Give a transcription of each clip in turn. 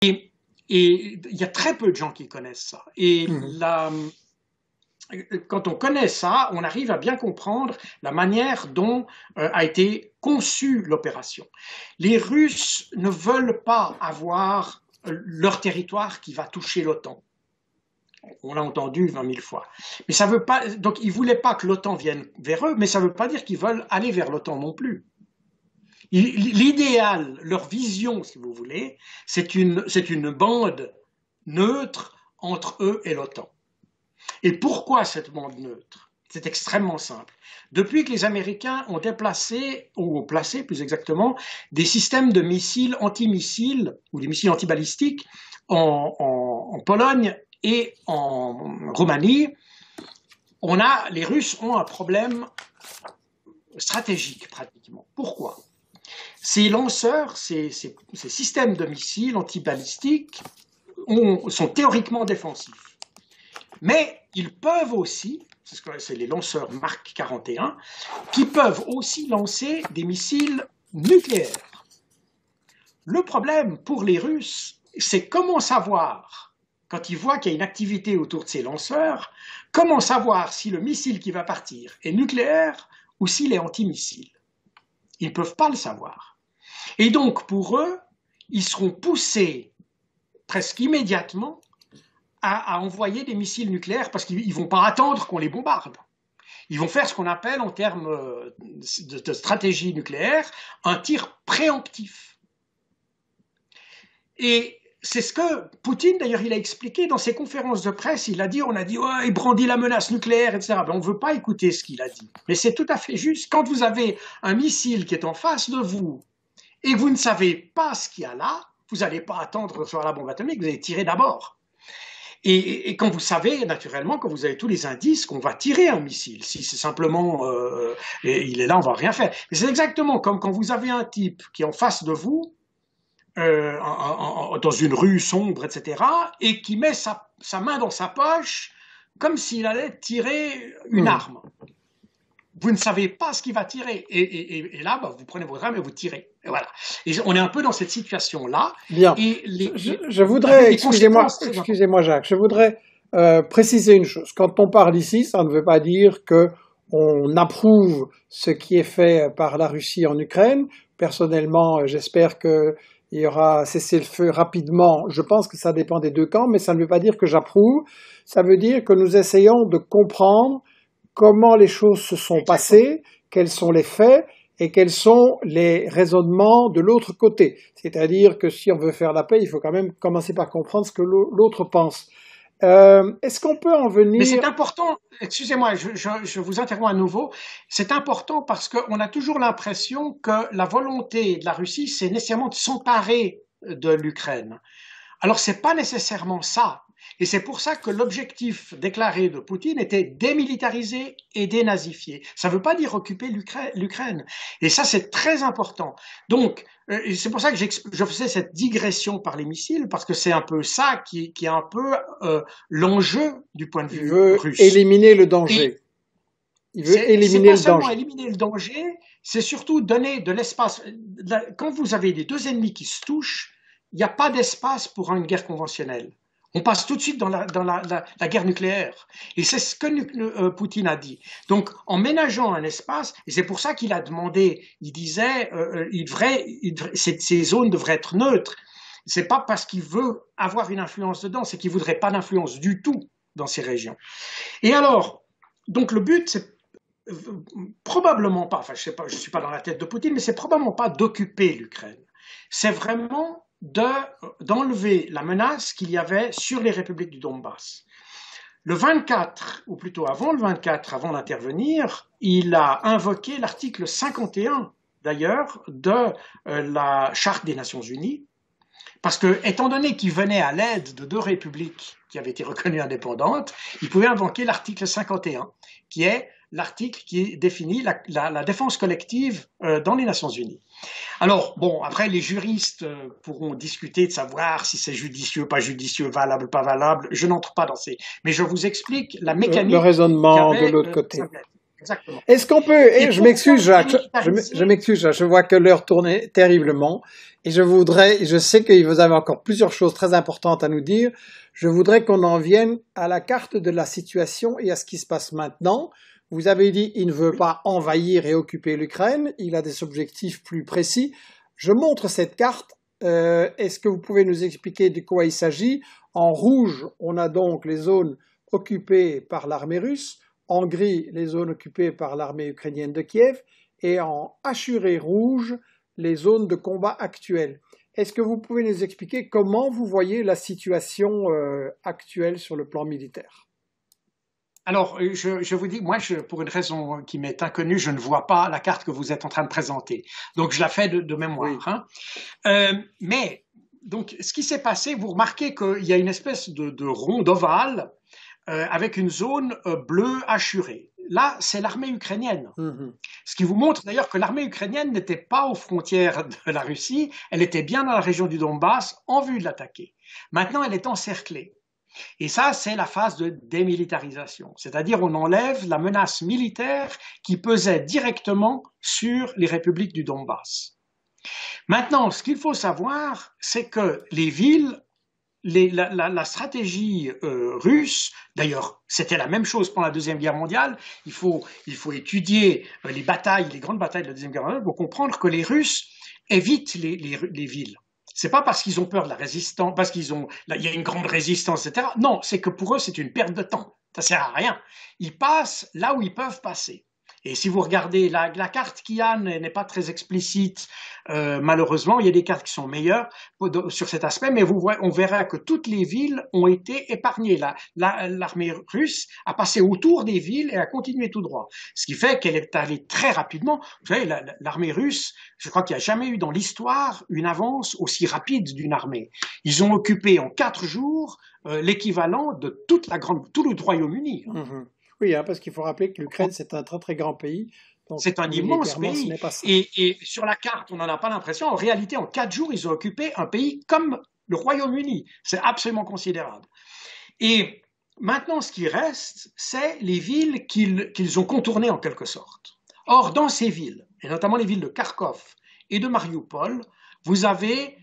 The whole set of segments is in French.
Et, et il y a très peu de gens qui connaissent ça. Et quand on connaît ça, on arrive à bien comprendre la manière dont a été conçue l'opération. Les Russes ne veulent pas avoir leur territoire qui va toucher l'OTAN. On l'a entendu 20 000 fois. Mais ça veut pas, donc ils ne voulaient pas que l'OTAN vienne vers eux, mais ça ne veut pas dire qu'ils veulent aller vers l'OTAN non plus. L'idéal, leur vision, si vous voulez, c'est une bande neutre entre eux et l'OTAN. Et pourquoi cette bande neutre? C'est extrêmement simple. Depuis que les Américains ont déplacé, ou placé plus exactement, des systèmes de missiles antimissiles, ou des missiles antibalistiques, en Pologne et en Roumanie, les Russes ont un problème stratégique pratiquement. Pourquoi? Ces lanceurs, ces systèmes de missiles antibalistiques sont théoriquement défensifs. Mais ils peuvent aussi, c'est les lanceurs Mark 41, qui peuvent aussi lancer des missiles nucléaires. Le problème pour les Russes, c'est comment savoir, quand ils voient qu'il y a une activité autour de ces lanceurs, comment savoir si le missile qui va partir est nucléaire ou s'il est antimissiles. Ils ne peuvent pas le savoir. Et donc, pour eux, ils seront poussés presque immédiatement à envoyer des missiles nucléaires parce qu'ils ne vont pas attendre qu'on les bombarde. Ils vont faire ce qu'on appelle, en termes de stratégie nucléaire, un tir préemptif. Et c'est ce que Poutine, d'ailleurs, il a expliqué dans ses conférences de presse. Il a dit, il brandit la menace nucléaire, etc. Ben, on ne veut pas écouter ce qu'il a dit. Mais c'est tout à fait juste. Quand vous avez un missile qui est en face de vous et que vous ne savez pas ce qu'il y a là, vous n'allez pas attendre de recevoir la bombe atomique, vous allez tirer d'abord. Et quand vous savez, naturellement, quand vous avez tous les indices qu'on va tirer un missile, si c'est simplement, il est là, on ne va rien faire. Mais c'est exactement comme quand vous avez un type qui est en face de vous, dans une rue sombre, etc., et qui met sa main dans sa poche comme s'il allait tirer une arme. Vous ne savez pas ce qu'il va tirer. Et là, bah, vous prenez votre arme et vous tirez. Et voilà. Et on est un peu dans cette situation-là. Bien. Je voudrais, excusez-moi Jacques, je voudrais préciser une chose. Quand on parle ici, ça ne veut pas dire qu'on approuve ce qui est fait par la Russie en Ukraine. Personnellement, j'espère qu'il y aura cessez-le-feu rapidement. Je pense que ça dépend des deux camps, mais ça ne veut pas dire que j'approuve. Ça veut dire que nous essayons de comprendre comment les choses se sont passées, quels sont les faits et quels sont les raisonnements de l'autre côté. C'est-à-dire que si on veut faire la paix, il faut quand même commencer par comprendre ce que l'autre pense. Est-ce qu'on peut en venir... Mais c'est important, excusez-moi, je vous interromps à nouveau, c'est important parce qu'on a toujours l'impression que la volonté de la Russie, c'est nécessairement de s'emparer de l'Ukraine. Alors, ce n'est pas nécessairement ça. Et c'est pour ça que l'objectif déclaré de Poutine était démilitariser et dénazifier. Ça ne veut pas dire occuper l'Ukraine. Et ça, c'est très important. Donc, c'est pour ça que je faisais cette digression par les missiles, parce que c'est un peu ça qui est un peu l'enjeu du point de vue russe. Il veut éliminer le danger. Il veut éliminer le danger. C'est pas seulement éliminer le danger, c'est surtout donner de l'espace. Quand vous avez les deux ennemis qui se touchent, il n'y a pas d'espace pour une guerre conventionnelle. On passe tout de suite dans la guerre nucléaire. Et c'est ce que Poutine a dit. Donc, en ménageant un espace, et c'est pour ça qu'il a demandé, il disait, ces zones devraient être neutres. C'est pas parce qu'il veut avoir une influence dedans, c'est qu'il voudrait pas d'influence du tout dans ces régions. Et alors, donc le but, c'est probablement pas, enfin je sais pas, je suis pas dans la tête de Poutine, mais c'est probablement pas d'occuper l'Ukraine. C'est vraiment d'enlever la menace qu'il y avait sur les républiques du Donbass. Le 24, ou plutôt avant le 24, avant d'intervenir, il a invoqué l'article 51, d'ailleurs, de la Charte des Nations Unies, parce que, étant donné qu'il venait à l'aide de deux républiques qui avaient été reconnues indépendantes, il pouvait invoquer l'article 51, qui est l'article qui définit la défense collective dans les Nations Unies. Alors, bon, après, les juristes pourront discuter de savoir si c'est judicieux, pas judicieux, valable, pas valable. Je n'entre pas dans ces... Mais je vous explique la mécanique... Le raisonnement de l'autre côté. Exactement. Est-ce qu'on peut, et je m'excuse Jacques, je m'excuse Jacques, je vois que l'heure tournait terriblement, et je sais que vous avez encore plusieurs choses très importantes à nous dire, je voudrais qu'on en vienne à la carte de la situation et à ce qui se passe maintenant. Vous avez dit il ne veut pas envahir et occuper l'Ukraine, il a des objectifs plus précis. Je montre cette carte, est-ce que vous pouvez nous expliquer de quoi il s'agit? En rouge, on a donc les zones occupées par l'armée russe, en gris, les zones occupées par l'armée ukrainienne de Kiev, et en hachuré rouge, les zones de combat actuelles. Est-ce que vous pouvez nous expliquer comment vous voyez la situation actuelle sur le plan militaire? Alors, je vous dis, moi, pour une raison qui m'est inconnue, je ne vois pas la carte que vous êtes en train de présenter. Donc, je la fais de mémoire. Oui. Hein. Mais, donc, ce qui s'est passé, vous remarquez qu'il y a une espèce de rond ovale avec une zone bleue hachurée. Là, c'est l'armée ukrainienne. Mm-hmm. Ce qui vous montre d'ailleurs que l'armée ukrainienne n'était pas aux frontières de la Russie, elle était bien dans la région du Donbass en vue de l'attaquer. Maintenant, elle est encerclée. Et ça, c'est la phase de démilitarisation. C'est-à-dire, on enlève la menace militaire qui pesait directement sur les républiques du Donbass. Maintenant, ce qu'il faut savoir, c'est que les villes, la stratégie russe, d'ailleurs, c'était la même chose pendant la Deuxième Guerre mondiale, il faut étudier les grandes batailles de la Deuxième Guerre mondiale pour comprendre que les Russes évitent les villes. C'est pas parce qu'ils ont peur de la résistance, parce il y a une grande résistance, etc. Non, c'est que pour eux, c'est une perte de temps. Ça sert à rien. Ils passent là où ils peuvent passer. Et si vous regardez, la carte qu'il y a n'est pas très explicite, malheureusement. Il y a des cartes qui sont meilleures sur cet aspect, mais on verra que toutes les villes ont été épargnées. L'armée russe a passé autour des villes et a continué tout droit. Ce qui fait qu'elle est allée très rapidement. Vous savez, l'armée russe, je crois qu'il n'y a jamais eu dans l'histoire une avance aussi rapide d'une armée. Ils ont occupé en 4 jours l'équivalent de tout le Royaume-Uni. Mmh. Oui, hein, parce qu'il faut rappeler que l'Ukraine, c'est un très très grand pays. C'est un immense pays. Et sur la carte, on n'en a pas l'impression. En réalité, en 4 jours, ils ont occupé un pays comme le Royaume-Uni. C'est absolument considérable. Et maintenant, ce qui reste, c'est les villes qu'ils ont contournées en quelque sorte. Or, dans ces villes, et notamment les villes de Kharkov et de Mariupol, vous avez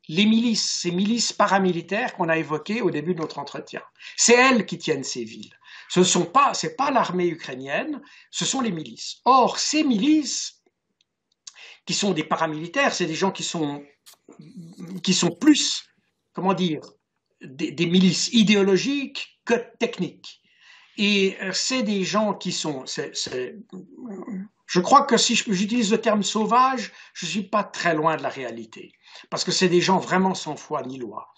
ces milices paramilitaires qu'on a évoquées au début de notre entretien. C'est elles qui tiennent ces villes. C'est pas l'armée ukrainienne, ce sont les milices. Or, ces milices, qui sont des paramilitaires, c'est des gens qui sont plus, comment dire, des milices idéologiques que techniques. Et c'est des gens qui sont, je crois que si j'utilise le terme sauvage, je ne suis pas très loin de la réalité. Parce que c'est des gens vraiment sans foi ni loi.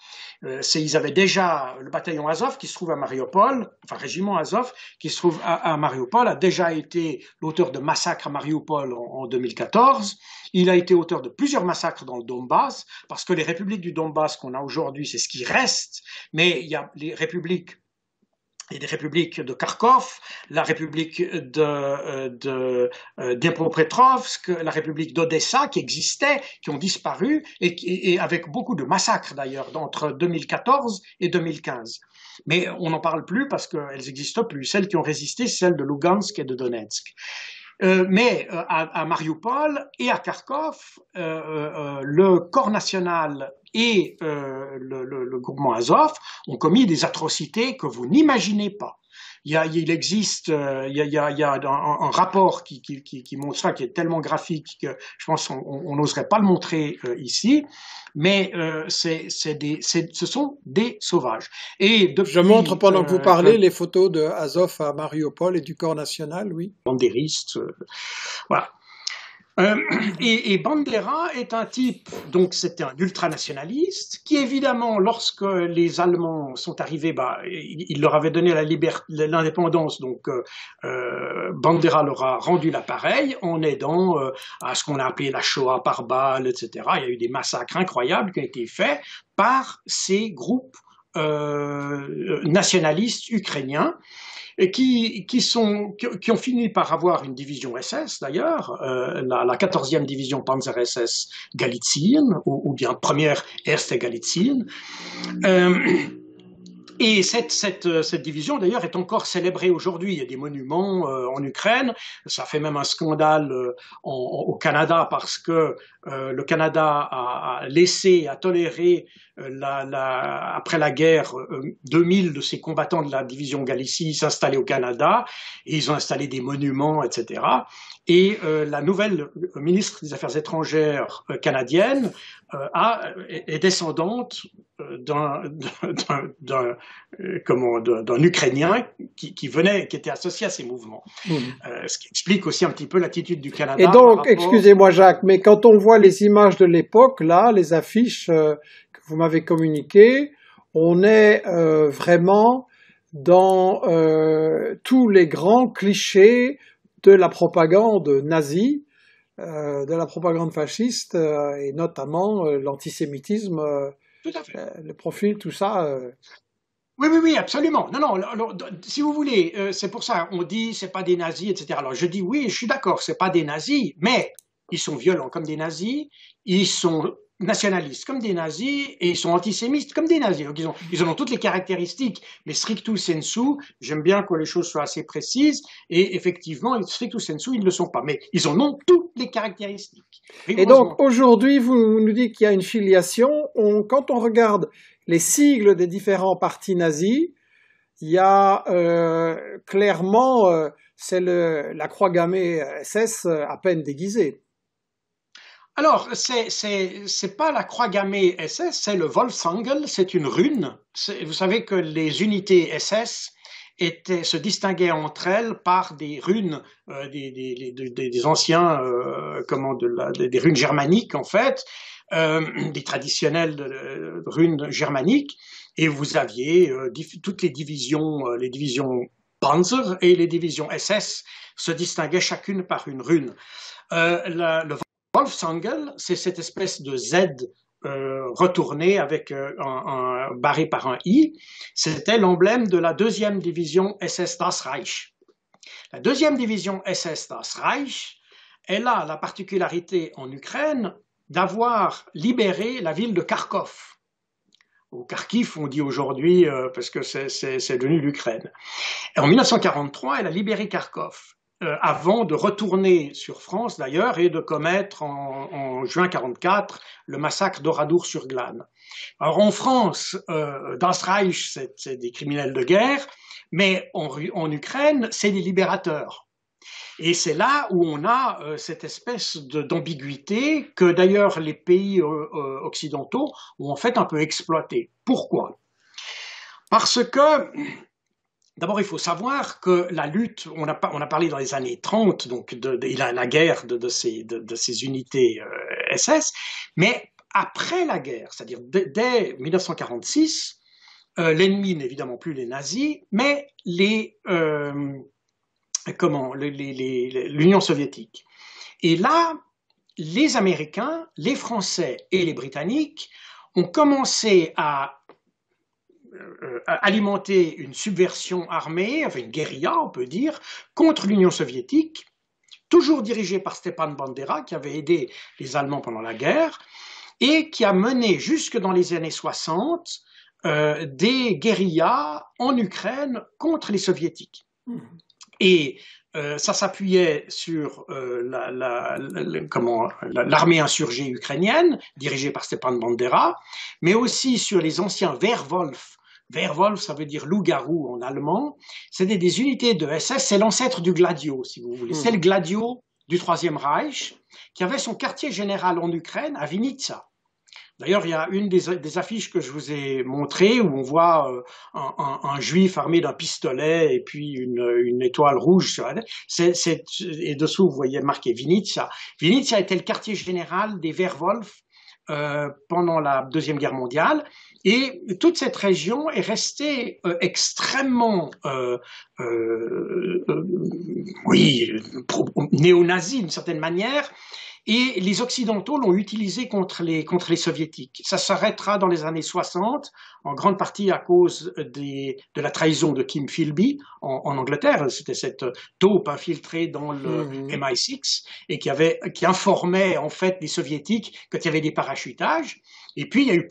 Ils avaient déjà, le bataillon Azov qui se trouve à Mariupol, enfin régiment Azov qui se trouve à Mariupol, a déjà été l'auteur de massacres à Mariupol en 2014. Il a été auteur de plusieurs massacres dans le Donbass, parce que les républiques du Donbass qu'on a aujourd'hui, c'est ce qui reste, mais il y a les républiques. Il y a des républiques de Kharkov, la république de Dnipropetrovsk, la république d'Odessa qui existaient, qui ont disparu, et avec beaucoup de massacres d'ailleurs, entre 2014 et 2015. Mais on n'en parle plus parce qu'elles n'existent plus. Celles qui ont résisté, c'est celles de Lugansk et de Donetsk. Mais à Mariupol et à Kharkov, le corps national et le groupement Azov ont commis des atrocités que vous n'imaginez pas. Il existe un rapport qui montre ça, qui est tellement graphique que je pense qu'on n'oserait pas le montrer ici, mais ce sont des sauvages. Et depuis, je montre pendant que vous parlez les photos de Azov à Mariupol et du corps national, oui. Bandéristes, voilà. Et Bandera est un type, donc c'était un ultranationaliste, qui évidemment, lorsque les Allemands sont arrivés, il leur avait donné l'indépendance, donc Bandera leur a rendu l'appareil en aidant à ce qu'on a appelé la Shoah par balle, etc. Il y a eu des massacres incroyables qui ont été faits par ces groupes nationalistes ukrainiens, et qui ont fini par avoir une division SS d'ailleurs, la 14e division Panzer SS Galitzien, ou bien première Erste Galitzien. Et cette division, d'ailleurs, est encore célébrée aujourd'hui. Il y a des monuments en Ukraine. Ça fait même un scandale au Canada parce que le Canada a laissé, a toléré après la guerre 2000 de ces combattants de la division Galicie s'installer au Canada. Et ils ont installé des monuments, etc. Et la nouvelle ministre des Affaires étrangères canadienne est descendante d'un Ukrainien qui était associé à ces mouvements. Ce qui explique aussi un petit peu l'attitude du Canada. Et donc, excusez-moi Jacques, mais quand on voit les images de l'époque, là, les affiches que vous m'avez communiquées, on est vraiment dans tous les grands clichés de la propagande nazie, de la propagande fasciste, et notamment l'antisémitisme, le profil, tout ça. Oui, absolument. Non, si vous voulez, c'est pour ça, on dit c'est pas des nazis, etc. Alors je dis oui, je suis d'accord, c'est pas des nazis, mais ils sont violents comme des nazis, ils sont nationalistes comme des nazis et ils sont antisémites comme des nazis. Donc ils ont toutes les caractéristiques, mais stricto sensu, j'aime bien que les choses soient assez précises et effectivement, stricto sensu, ils ne le sont pas, mais ils en ont toutes les caractéristiques. Et donc aujourd'hui, vous nous dites qu'il y a une filiation. Quand on regarde les sigles des différents partis nazis, il y a clairement, c'est la croix gammée SS à peine déguisée. Alors, c'est pas la croix gammée SS, c'est le Wolfsangel, c'est une rune. Vous savez que les unités SS se distinguaient entre elles par des runes, des anciens, des runes germaniques en fait, des traditionnelles runes germaniques. Et vous aviez toutes les divisions Panzer et les divisions SS se distinguaient chacune par une rune. Le Wolfsangel, c'est cette espèce de Z retourné avec barré par un I. C'était l'emblème de la deuxième division SS Das Reich. La deuxième division SS Das Reich, elle a la particularité en Ukraine d'avoir libéré la ville de Kharkov. Ou Kharkiv, on dit aujourd'hui, parce que c'est devenu l'Ukraine. En 1943, elle a libéré Kharkov. Avant de retourner sur France d'ailleurs et de commettre en juin 1944 le massacre d'Oradour-sur-Glane. Alors en France, Das Reich, c'est des criminels de guerre, mais en Ukraine, c'est des libérateurs. Et c'est là où on a cette espèce d'ambiguïté que d'ailleurs les pays occidentaux ont en fait un peu exploité. Pourquoi ? Parce que d'abord, il faut savoir que la lutte, on a parlé dans les années 30, donc la guerre de ces unités SS, mais après la guerre, c'est-à-dire dès 1946, l'ennemi n'est évidemment plus les nazis, mais l'Union soviétique. Et là, les Américains, les Français et les Britanniques ont commencé à alimenter une subversion armée, enfin une guérilla, on peut dire, contre l'Union soviétique, toujours dirigée par Stepan Bandera, qui avait aidé les Allemands pendant la guerre, et qui a mené jusque dans les années 60 des guérillas en Ukraine contre les soviétiques. Et ça s'appuyait sur l'armée insurgée ukrainienne, dirigée par Stepan Bandera, mais aussi sur les anciens Wehrwolf. Wehrwolf, ça veut dire loup-garou en allemand. C'était des unités de SS, c'est l'ancêtre du Gladio, si vous voulez. C'est le Gladio du Troisième Reich, qui avait son quartier général en Ukraine, à Vinitsa. D'ailleurs, il y a une des affiches que je vous ai montrées où on voit un juif armé d'un pistolet et puis une étoile rouge sur la tête. Et dessous, vous voyez marqué Vinitsa. Vinitsa était le quartier général des Wehrwolf pendant la Deuxième Guerre mondiale. Et toute cette région est restée extrêmement, néo-nazie d'une certaine manière. Et les Occidentaux l'ont utilisé contre les Soviétiques. Ça s'arrêtera dans les années 60, en grande partie à cause de la trahison de Kim Philby en Angleterre. C'était cette taupe infiltrée dans le MI6 et qui informait en fait les Soviétiques quand il y avait des parachutages. Et puis, il y a eu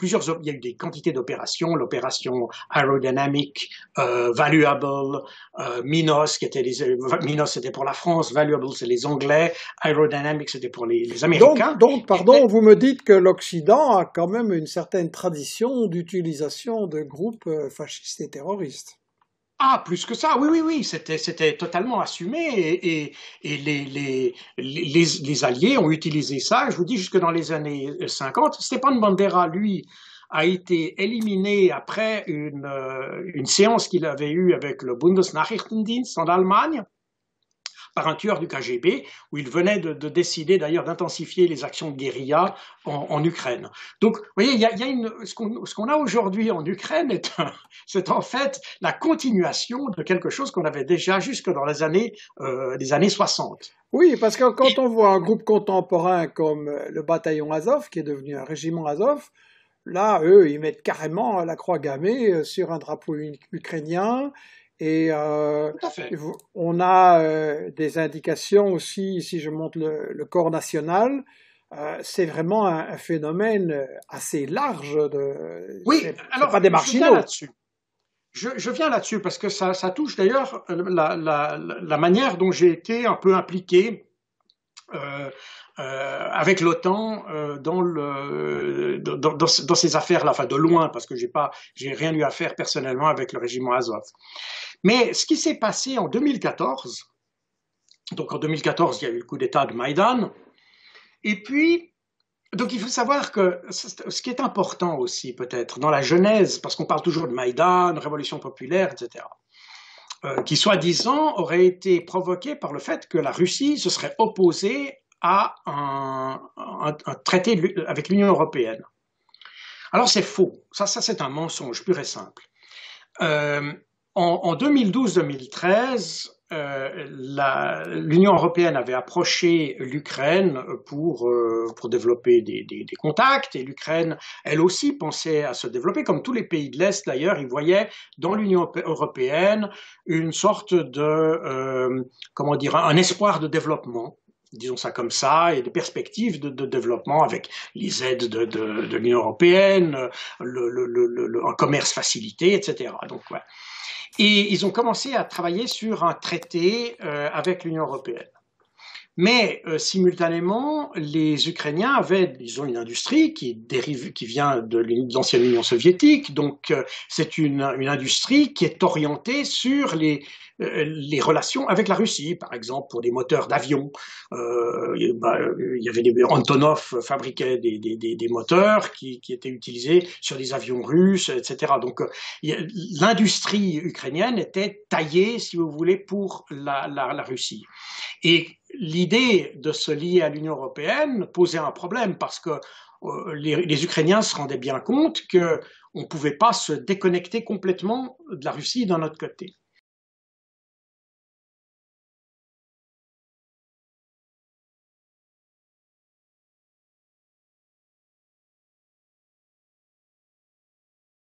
des quantités d'opérations, l'opération Aerodynamic, Valuable, Minos, Minos c'était pour la France, Valuable c'est les Anglais, Aerodynamic c'était pour les Américains. Donc, pardon, vous me dites que l'Occident a quand même une certaine tradition d'utilisation de groupes fascistes et terroristes. Ah, plus que ça, oui, c'était totalement assumé et les Alliés ont utilisé ça, je vous dis, jusque dans les années 50. Stepan Bandera, lui, a été éliminé après une séance qu'il avait eue avec le Bundesnachrichtendienst en Allemagne, par un tueur du KGB, où il venait de décider d'ailleurs d'intensifier les actions de guérilla en Ukraine. Donc, vous voyez, ce qu'on a aujourd'hui en Ukraine c'est en fait la continuation de quelque chose qu'on avait déjà jusque dans les années 60. Oui, parce que quand on voit un groupe contemporain comme le bataillon Azov, qui est devenu un régiment Azov, là, eux, ils mettent carrément la croix gammée sur un drapeau ukrainien. Et on a des indications aussi, si je montre le corps national, c'est vraiment un phénomène assez large. Oui, alors, pas des marginaux. Je viens là-dessus parce que ça touche d'ailleurs la manière dont j'ai été un peu impliqué avec l'OTAN dans ces affaires-là, enfin de loin, parce que j'ai rien eu à faire personnellement avec le régiment Azov. Mais ce qui s'est passé en 2014, donc en 2014, il y a eu le coup d'État de Maïdan, et puis, donc il faut savoir que ce qui est important aussi peut-être dans la genèse, parce qu'on parle toujours de Maïdan, de révolution populaire, etc., qui soi-disant aurait été provoqué par le fait que la Russie se serait opposée à un traité avec l'Union européenne. Alors c'est faux, ça c'est un mensonge pur et simple. En 2012-2013, l'Union européenne avait approché l'Ukraine pour développer des contacts, et l'Ukraine, elle aussi, pensait à se développer, comme tous les pays de l'Est d'ailleurs. Ils voyaient dans l'Union européenne une sorte de, comment dire, un espoir de développement, disons ça comme ça, et des perspectives de développement avec les aides de l'Union européenne, un commerce facilité, etc. Donc, ouais. Et ils ont commencé à travailler sur un traité avec l'Union européenne. Mais simultanément, les Ukrainiens avaient, disons, une industrie qui vient de l'ancienne Union soviétique. Donc, c'est une industrie qui est orientée sur les relations avec la Russie, par exemple pour des moteurs d'avion. Il y avait Antonov fabriquait des moteurs qui étaient utilisés sur des avions russes, etc. Donc l'industrie ukrainienne était taillée, si vous voulez, pour la Russie. Et l'idée de se lier à l'Union européenne posait un problème parce que les Ukrainiens se rendaient bien compte qu'on ne pouvait pas se déconnecter complètement de la Russie d'un autre côté.